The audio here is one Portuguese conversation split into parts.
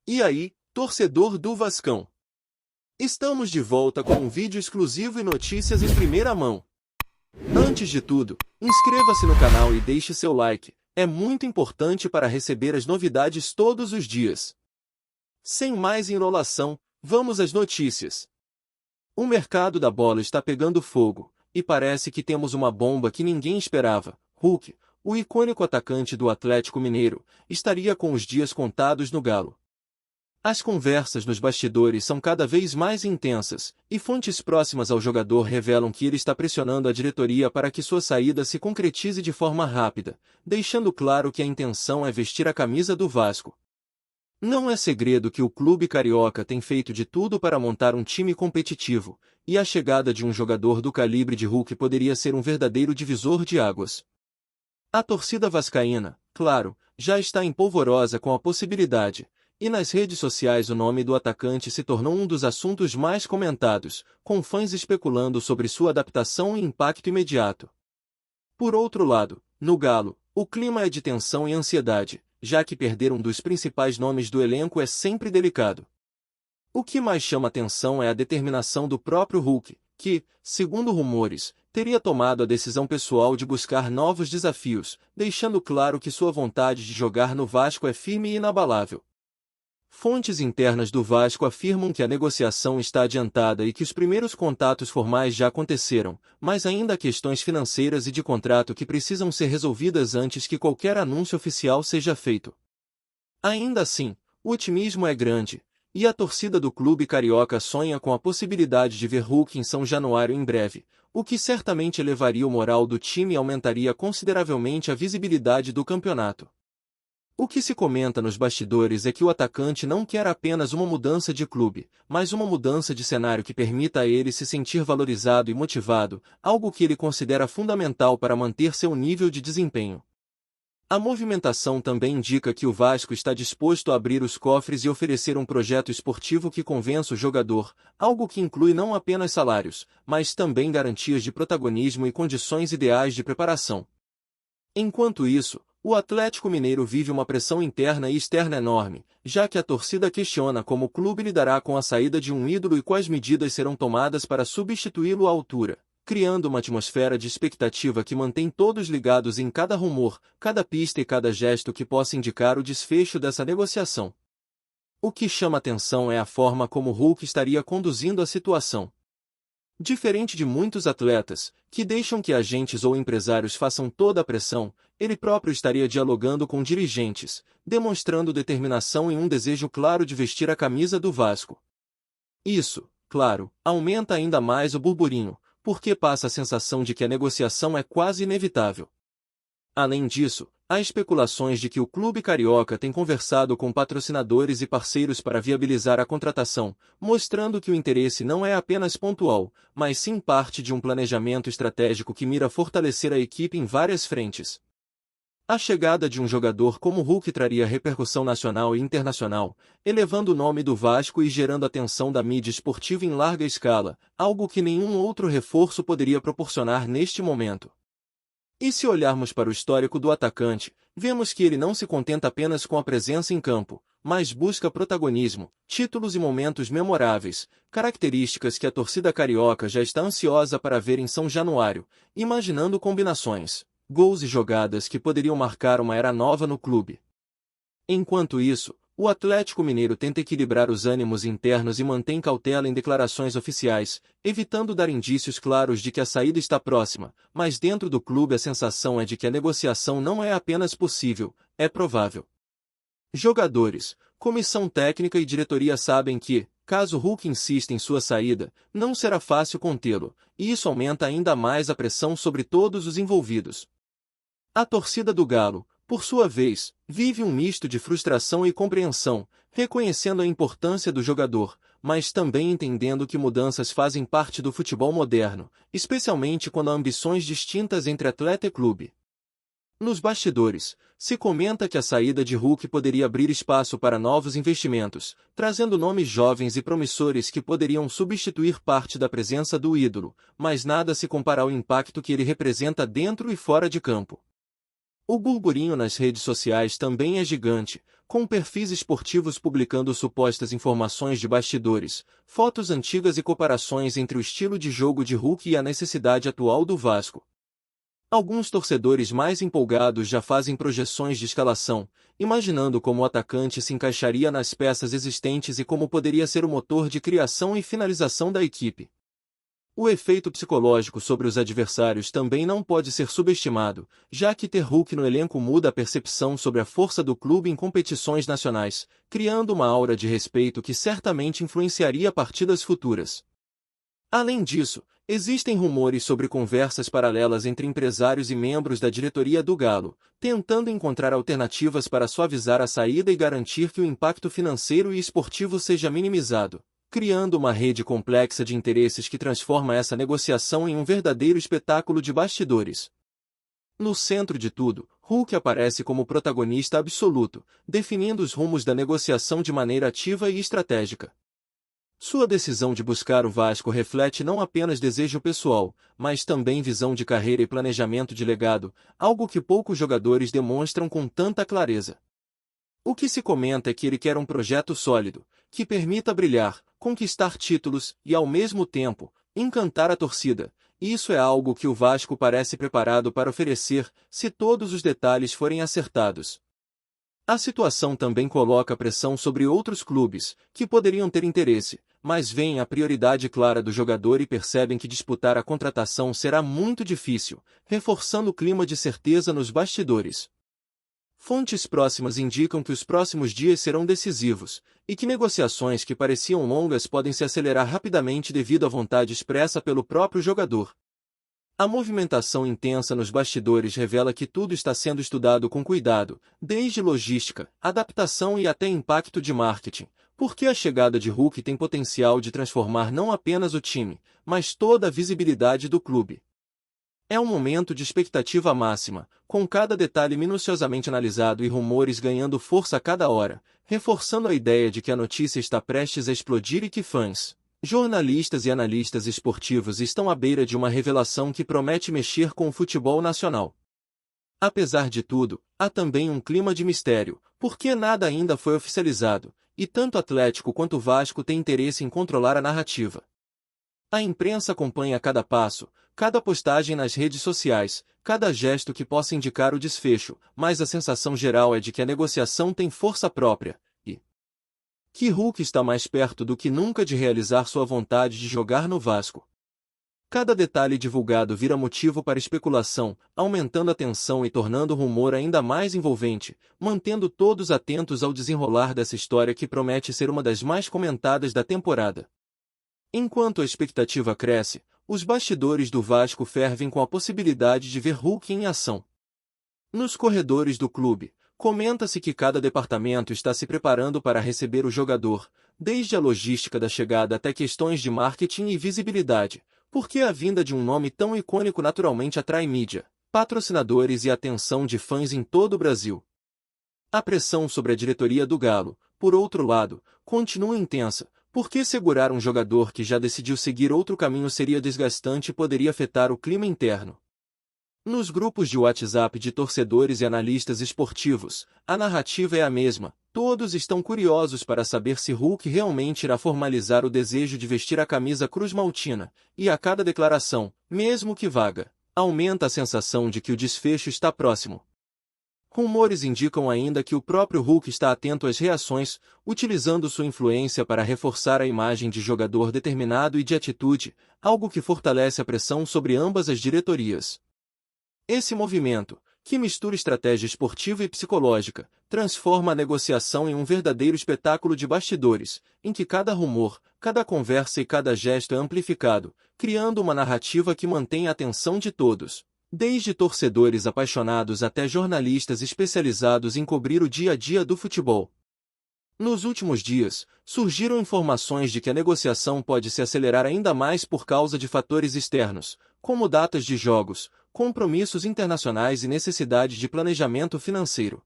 E aí, torcedor do Vascão? Estamos de volta com um vídeo exclusivo e notícias em primeira mão. Antes de tudo, inscreva-se no canal e deixe seu like, é muito importante para receber as novidades todos os dias. Sem mais enrolação, vamos às notícias. O mercado da bola está pegando fogo, e parece que temos uma bomba que ninguém esperava. Hulk, o icônico atacante do Atlético Mineiro, estaria com os dias contados no Galo. As conversas nos bastidores são cada vez mais intensas, e fontes próximas ao jogador revelam que ele está pressionando a diretoria para que sua saída se concretize de forma rápida, deixando claro que a intenção é vestir a camisa do Vasco. Não é segredo que o clube carioca tem feito de tudo para montar um time competitivo, e a chegada de um jogador do calibre de Hulk poderia ser um verdadeiro divisor de águas. A torcida vascaína, claro, já está empolvorosa com a possibilidade, e nas redes sociais o nome do atacante se tornou um dos assuntos mais comentados, com fãs especulando sobre sua adaptação e impacto imediato. Por outro lado, no Galo, o clima é de tensão e ansiedade, já que perder um dos principais nomes do elenco é sempre delicado. O que mais chama atenção é a determinação do próprio Hulk, que, segundo rumores, teria tomado a decisão pessoal de buscar novos desafios, deixando claro que sua vontade de jogar no Vasco é firme e inabalável. Fontes internas do Vasco afirmam que a negociação está adiantada e que os primeiros contatos formais já aconteceram, mas ainda há questões financeiras e de contrato que precisam ser resolvidas antes que qualquer anúncio oficial seja feito. Ainda assim, o otimismo é grande, e a torcida do clube carioca sonha com a possibilidade de ver Hulk em São Januário em breve, o que certamente elevaria o moral do time e aumentaria consideravelmente a visibilidade do campeonato. O que se comenta nos bastidores é que o atacante não quer apenas uma mudança de clube, mas uma mudança de cenário que permita a ele se sentir valorizado e motivado, algo que ele considera fundamental para manter seu nível de desempenho. A movimentação também indica que o Vasco está disposto a abrir os cofres e oferecer um projeto esportivo que convença o jogador, algo que inclui não apenas salários, mas também garantias de protagonismo e condições ideais de preparação. Enquanto isso, o Atlético Mineiro vive uma pressão interna e externa enorme, já que a torcida questiona como o clube lidará com a saída de um ídolo e quais medidas serão tomadas para substituí-lo à altura, criando uma atmosfera de expectativa que mantém todos ligados em cada rumor, cada pista e cada gesto que possa indicar o desfecho dessa negociação. O que chama atenção é a forma como Hulk estaria conduzindo a situação. Diferente de muitos atletas, que deixam que agentes ou empresários façam toda a pressão, ele próprio estaria dialogando com dirigentes, demonstrando determinação e um desejo claro de vestir a camisa do Vasco. Isso, claro, aumenta ainda mais o burburinho, porque passa a sensação de que a negociação é quase inevitável. Além disso, há especulações de que o clube carioca tem conversado com patrocinadores e parceiros para viabilizar a contratação, mostrando que o interesse não é apenas pontual, mas sim parte de um planejamento estratégico que mira fortalecer a equipe em várias frentes. A chegada de um jogador como Hulk traria repercussão nacional e internacional, elevando o nome do Vasco e gerando atenção da mídia esportiva em larga escala, algo que nenhum outro reforço poderia proporcionar neste momento. E se olharmos para o histórico do atacante, vemos que ele não se contenta apenas com a presença em campo, mas busca protagonismo, títulos e momentos memoráveis, características que a torcida carioca já está ansiosa para ver em São Januário, imaginando combinações, gols e jogadas que poderiam marcar uma era nova no clube. Enquanto isso, o Atlético Mineiro tenta equilibrar os ânimos internos e mantém cautela em declarações oficiais, evitando dar indícios claros de que a saída está próxima, mas dentro do clube a sensação é de que a negociação não é apenas possível, é provável. Jogadores, comissão técnica e diretoria sabem que, caso Hulk insista em sua saída, não será fácil contê-lo, e isso aumenta ainda mais a pressão sobre todos os envolvidos. A torcida do Galo, por sua vez, vive um misto de frustração e compreensão, reconhecendo a importância do jogador, mas também entendendo que mudanças fazem parte do futebol moderno, especialmente quando há ambições distintas entre atleta e clube. Nos bastidores, se comenta que a saída de Hulk poderia abrir espaço para novos investimentos, trazendo nomes jovens e promissores que poderiam substituir parte da presença do ídolo, mas nada se compara ao impacto que ele representa dentro e fora de campo. O burburinho nas redes sociais também é gigante, com perfis esportivos publicando supostas informações de bastidores, fotos antigas e comparações entre o estilo de jogo de Hulk e a necessidade atual do Vasco. Alguns torcedores mais empolgados já fazem projeções de escalação, imaginando como o atacante se encaixaria nas peças existentes e como poderia ser o motor de criação e finalização da equipe. O efeito psicológico sobre os adversários também não pode ser subestimado, já que ter Hulk no elenco muda a percepção sobre a força do clube em competições nacionais, criando uma aura de respeito que certamente influenciaria partidas futuras. Além disso, existem rumores sobre conversas paralelas entre empresários e membros da diretoria do Galo, tentando encontrar alternativas para suavizar a saída e garantir que o impacto financeiro e esportivo seja minimizado, criando uma rede complexa de interesses que transforma essa negociação em um verdadeiro espetáculo de bastidores. No centro de tudo, Hulk aparece como protagonista absoluto, definindo os rumos da negociação de maneira ativa e estratégica. Sua decisão de buscar o Vasco reflete não apenas desejo pessoal, mas também visão de carreira e planejamento de legado, algo que poucos jogadores demonstram com tanta clareza. O que se comenta é que ele quer um projeto sólido, que permita brilhar, conquistar títulos e, ao mesmo tempo, encantar a torcida. E isso é algo que o Vasco parece preparado para oferecer, se todos os detalhes forem acertados. A situação também coloca pressão sobre outros clubes, que poderiam ter interesse, mas veem a prioridade clara do jogador e percebem que disputar a contratação será muito difícil, reforçando o clima de certeza nos bastidores. Fontes próximas indicam que os próximos dias serão decisivos, e que negociações que pareciam longas podem se acelerar rapidamente devido à vontade expressa pelo próprio jogador. A movimentação intensa nos bastidores revela que tudo está sendo estudado com cuidado, desde logística, adaptação e até impacto de marketing, porque a chegada de Hulk tem potencial de transformar não apenas o time, mas toda a visibilidade do clube. É um momento de expectativa máxima, com cada detalhe minuciosamente analisado e rumores ganhando força a cada hora, reforçando a ideia de que a notícia está prestes a explodir e que fãs, jornalistas e analistas esportivos estão à beira de uma revelação que promete mexer com o futebol nacional. Apesar de tudo, há também um clima de mistério, porque nada ainda foi oficializado, e tanto Atlético quanto Vasco têm interesse em controlar a narrativa. A imprensa acompanha cada passo, cada postagem nas redes sociais, cada gesto que possa indicar o desfecho, mas a sensação geral é de que a negociação tem força própria, e que Hulk está mais perto do que nunca de realizar sua vontade de jogar no Vasco. Cada detalhe divulgado vira motivo para especulação, aumentando a tensão e tornando o rumor ainda mais envolvente, mantendo todos atentos ao desenrolar dessa história que promete ser uma das mais comentadas da temporada. Enquanto a expectativa cresce, os bastidores do Vasco fervem com a possibilidade de ver Hulk em ação. Nos corredores do clube, comenta-se que cada departamento está se preparando para receber o jogador, desde a logística da chegada até questões de marketing e visibilidade, porque a vinda de um nome tão icônico naturalmente atrai mídia, patrocinadores e atenção de fãs em todo o Brasil. A pressão sobre a diretoria do Galo, por outro lado, continua intensa, porque segurar um jogador que já decidiu seguir outro caminho seria desgastante e poderia afetar o clima interno. Nos grupos de WhatsApp de torcedores e analistas esportivos, a narrativa é a mesma. Todos estão curiosos para saber se Hulk realmente irá formalizar o desejo de vestir a camisa cruz-maltina, e a cada declaração, mesmo que vaga, aumenta a sensação de que o desfecho está próximo. Rumores indicam ainda que o próprio Hulk está atento às reações, utilizando sua influência para reforçar a imagem de jogador determinado e de atitude, algo que fortalece a pressão sobre ambas as diretorias. Esse movimento, que mistura estratégia esportiva e psicológica, transforma a negociação em um verdadeiro espetáculo de bastidores, em que cada rumor, cada conversa e cada gesto é amplificado, criando uma narrativa que mantém a atenção de todos. Desde torcedores apaixonados até jornalistas especializados em cobrir o dia a dia do futebol. Nos últimos dias, surgiram informações de que a negociação pode se acelerar ainda mais por causa de fatores externos, como datas de jogos, compromissos internacionais e necessidade de planejamento financeiro.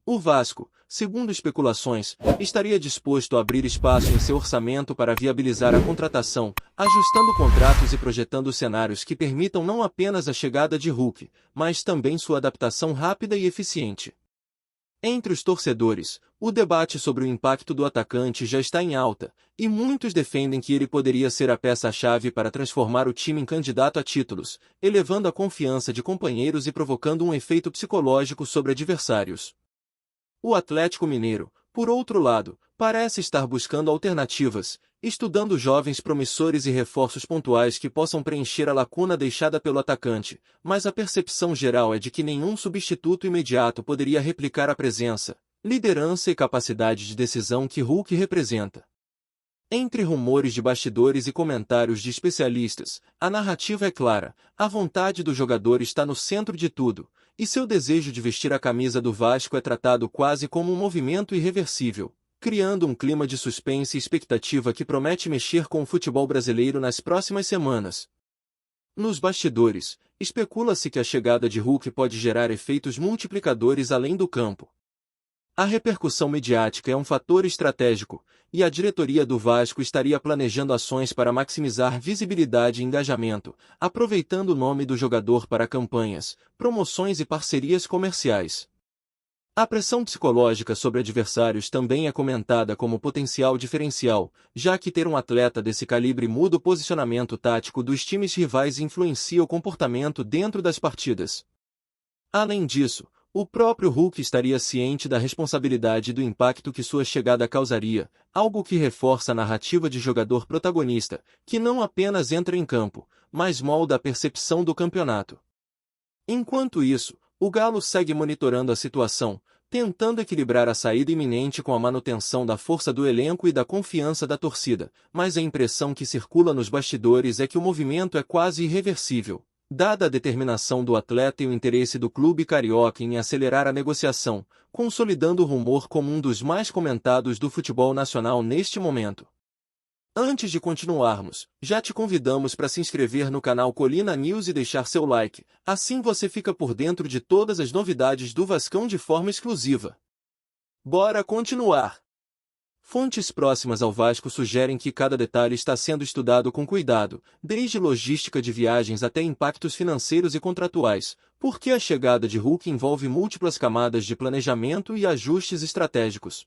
O Vasco, segundo especulações, estaria disposto a abrir espaço em seu orçamento para viabilizar a contratação, ajustando contratos e projetando cenários que permitam não apenas a chegada de Hulk, mas também sua adaptação rápida e eficiente. Entre os torcedores, o debate sobre o impacto do atacante já está em alta, e muitos defendem que ele poderia ser a peça-chave para transformar o time em candidato a títulos, elevando a confiança de companheiros e provocando um efeito psicológico sobre adversários. O Atlético Mineiro, por outro lado, parece estar buscando alternativas, estudando jovens promissores e reforços pontuais que possam preencher a lacuna deixada pelo atacante, mas a percepção geral é de que nenhum substituto imediato poderia replicar a presença, liderança e capacidade de decisão que Hulk representa. Entre rumores de bastidores e comentários de especialistas, a narrativa é clara: a vontade do jogador está no centro de tudo, e seu desejo de vestir a camisa do Vasco é tratado quase como um movimento irreversível, criando um clima de suspense e expectativa que promete mexer com o futebol brasileiro nas próximas semanas. Nos bastidores, especula-se que a chegada de Hulk pode gerar efeitos multiplicadores além do campo. A repercussão midiática é um fator estratégico, e a diretoria do Vasco estaria planejando ações para maximizar visibilidade e engajamento, aproveitando o nome do jogador para campanhas, promoções e parcerias comerciais. A pressão psicológica sobre adversários também é comentada como potencial diferencial, já que ter um atleta desse calibre muda o posicionamento tático dos times rivais e influencia o comportamento dentro das partidas. Além disso, o próprio Hulk estaria ciente da responsabilidade e do impacto que sua chegada causaria, algo que reforça a narrativa de jogador protagonista, que não apenas entra em campo, mas molda a percepção do campeonato. Enquanto isso, o Galo segue monitorando a situação, tentando equilibrar a saída iminente com a manutenção da força do elenco e da confiança da torcida, mas a impressão que circula nos bastidores é que o movimento é quase irreversível, dada a determinação do atleta e o interesse do clube carioca em acelerar a negociação, consolidando o rumor como um dos mais comentados do futebol nacional neste momento. Antes de continuarmos, já te convidamos para se inscrever no canal Colina News e deixar seu like, assim você fica por dentro de todas as novidades do Vascão de forma exclusiva. Bora continuar! Fontes próximas ao Vasco sugerem que cada detalhe está sendo estudado com cuidado, desde logística de viagens até impactos financeiros e contratuais, porque a chegada de Hulk envolve múltiplas camadas de planejamento e ajustes estratégicos.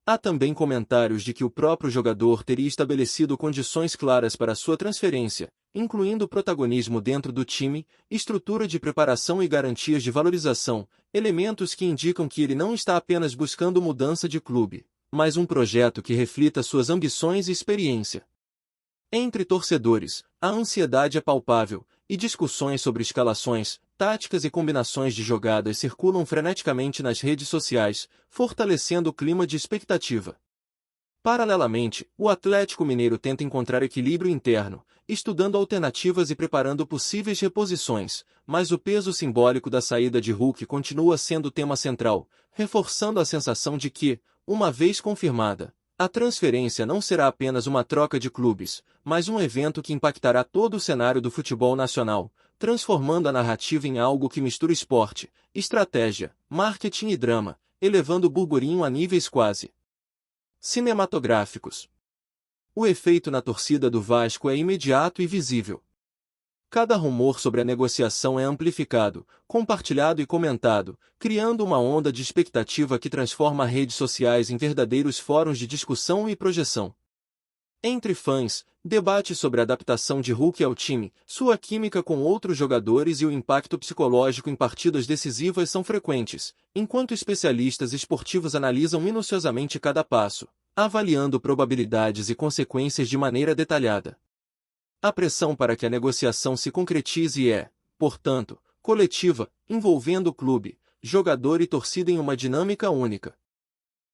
Há também comentários de que o próprio jogador teria estabelecido condições claras para sua transferência, incluindo protagonismo dentro do time, estrutura de preparação e garantias de valorização, elementos que indicam que ele não está apenas buscando mudança de clube, mas um projeto que reflita suas ambições e experiência. Entre torcedores, a ansiedade é palpável, e discussões sobre escalações, táticas e combinações de jogadas circulam freneticamente nas redes sociais, fortalecendo o clima de expectativa. Paralelamente, o Atlético Mineiro tenta encontrar equilíbrio interno, estudando alternativas e preparando possíveis reposições, mas o peso simbólico da saída de Hulk continua sendo o tema central, reforçando a sensação de que, uma vez confirmada, a transferência não será apenas uma troca de clubes, mas um evento que impactará todo o cenário do futebol nacional, transformando a narrativa em algo que mistura esporte, estratégia, marketing e drama, elevando o burburinho a níveis quase cinematográficos. O efeito na torcida do Vasco é imediato e visível. Cada rumor sobre a negociação é amplificado, compartilhado e comentado, criando uma onda de expectativa que transforma redes sociais em verdadeiros fóruns de discussão e projeção. Entre fãs, debate sobre a adaptação de Hulk ao time, sua química com outros jogadores e o impacto psicológico em partidas decisivas são frequentes, enquanto especialistas esportivos analisam minuciosamente cada passo, avaliando probabilidades e consequências de maneira detalhada. A pressão para que a negociação se concretize é, portanto, coletiva, envolvendo o clube, jogador e torcida em uma dinâmica única.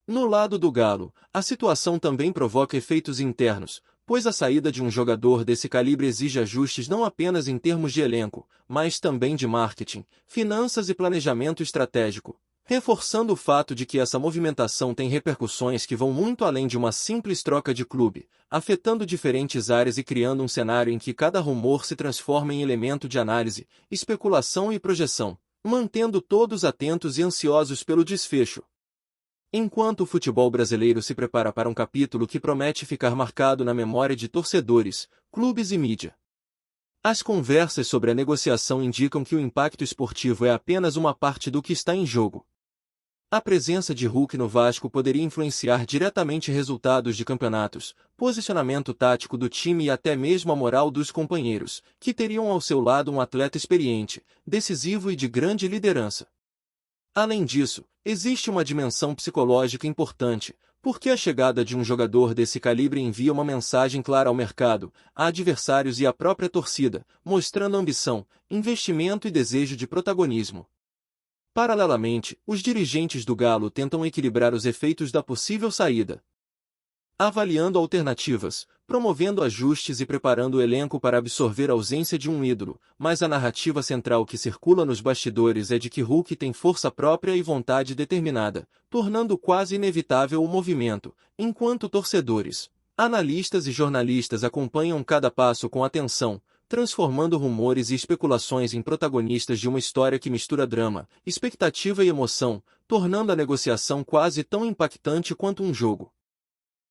No lado do Galo, a situação também provoca efeitos internos, pois a saída de um jogador desse calibre exige ajustes não apenas em termos de elenco, mas também de marketing, finanças e planejamento estratégico, reforçando o fato de que essa movimentação tem repercussões que vão muito além de uma simples troca de clube, afetando diferentes áreas e criando um cenário em que cada rumor se transforma em elemento de análise, especulação e projeção, mantendo todos atentos e ansiosos pelo desfecho. Enquanto o futebol brasileiro se prepara para um capítulo que promete ficar marcado na memória de torcedores, clubes e mídia. As conversas sobre a negociação indicam que o impacto esportivo é apenas uma parte do que está em jogo. A presença de Hulk no Vasco poderia influenciar diretamente resultados de campeonatos, posicionamento tático do time e até mesmo a moral dos companheiros, que teriam ao seu lado um atleta experiente, decisivo e de grande liderança. Além disso, existe uma dimensão psicológica importante, porque a chegada de um jogador desse calibre envia uma mensagem clara ao mercado, a adversários e à própria torcida, mostrando ambição, investimento e desejo de protagonismo. Paralelamente, os dirigentes do Galo tentam equilibrar os efeitos da possível saída, avaliando alternativas, promovendo ajustes e preparando o elenco para absorver a ausência de um ídolo, mas a narrativa central que circula nos bastidores é de que Hulk tem força própria e vontade determinada, tornando quase inevitável o movimento, enquanto torcedores, analistas e jornalistas acompanham cada passo com atenção, transformando rumores e especulações em protagonistas de uma história que mistura drama, expectativa e emoção, tornando a negociação quase tão impactante quanto um jogo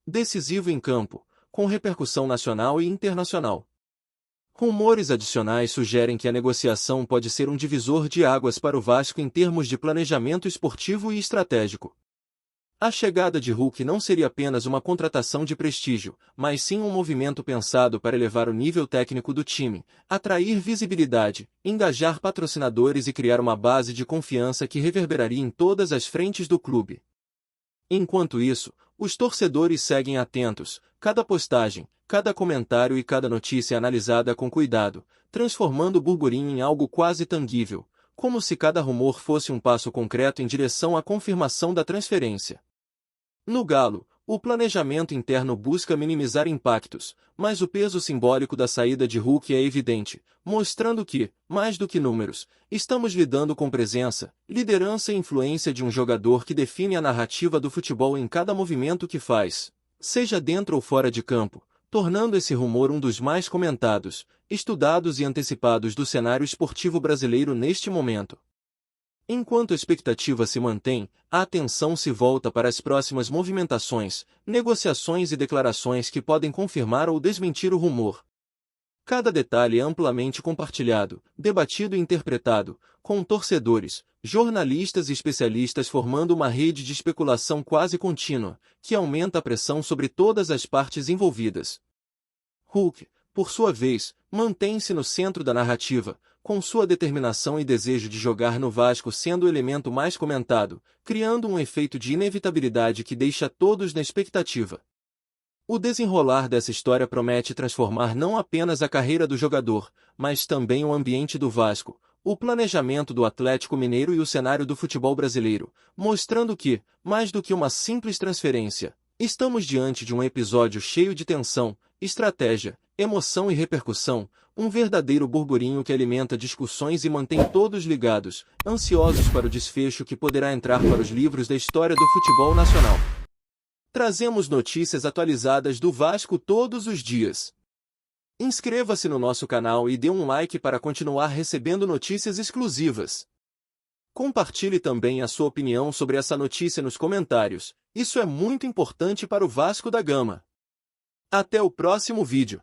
decisivo em campo, com repercussão nacional e internacional. Rumores adicionais sugerem que a negociação pode ser um divisor de águas para o Vasco em termos de planejamento esportivo e estratégico. A chegada de Hulk não seria apenas uma contratação de prestígio, mas sim um movimento pensado para elevar o nível técnico do time, atrair visibilidade, engajar patrocinadores e criar uma base de confiança que reverberaria em todas as frentes do clube. Enquanto isso, os torcedores seguem atentos, cada postagem, cada comentário e cada notícia analisada com cuidado, transformando o burburinho em algo quase tangível, como se cada rumor fosse um passo concreto em direção à confirmação da transferência. No Galo, o planejamento interno busca minimizar impactos, mas o peso simbólico da saída de Hulk é evidente, mostrando que, mais do que números, estamos lidando com presença, liderança e influência de um jogador que define a narrativa do futebol em cada movimento que faz, seja dentro ou fora de campo, tornando esse rumor um dos mais comentados, estudados e antecipados do cenário esportivo brasileiro neste momento. Enquanto a expectativa se mantém, a atenção se volta para as próximas movimentações, negociações e declarações que podem confirmar ou desmentir o rumor. Cada detalhe é amplamente compartilhado, debatido e interpretado, com torcedores, jornalistas e especialistas formando uma rede de especulação quase contínua, que aumenta a pressão sobre todas as partes envolvidas. Hulk, por sua vez, mantém-se no centro da narrativa, com sua determinação e desejo de jogar no Vasco sendo o elemento mais comentado, criando um efeito de inevitabilidade que deixa todos na expectativa. O desenrolar dessa história promete transformar não apenas a carreira do jogador, mas também o ambiente do Vasco, o planejamento do Atlético Mineiro e o cenário do futebol brasileiro, mostrando que, mais do que uma simples transferência, estamos diante de um episódio cheio de tensão, estratégia, emoção e repercussão, um verdadeiro burburinho que alimenta discussões e mantém todos ligados, ansiosos para o desfecho que poderá entrar para os livros da história do futebol nacional. Trazemos notícias atualizadas do Vasco todos os dias. Inscreva-se no nosso canal e dê um like para continuar recebendo notícias exclusivas. Compartilhe também a sua opinião sobre essa notícia nos comentários, isso é muito importante para o Vasco da Gama. Até o próximo vídeo.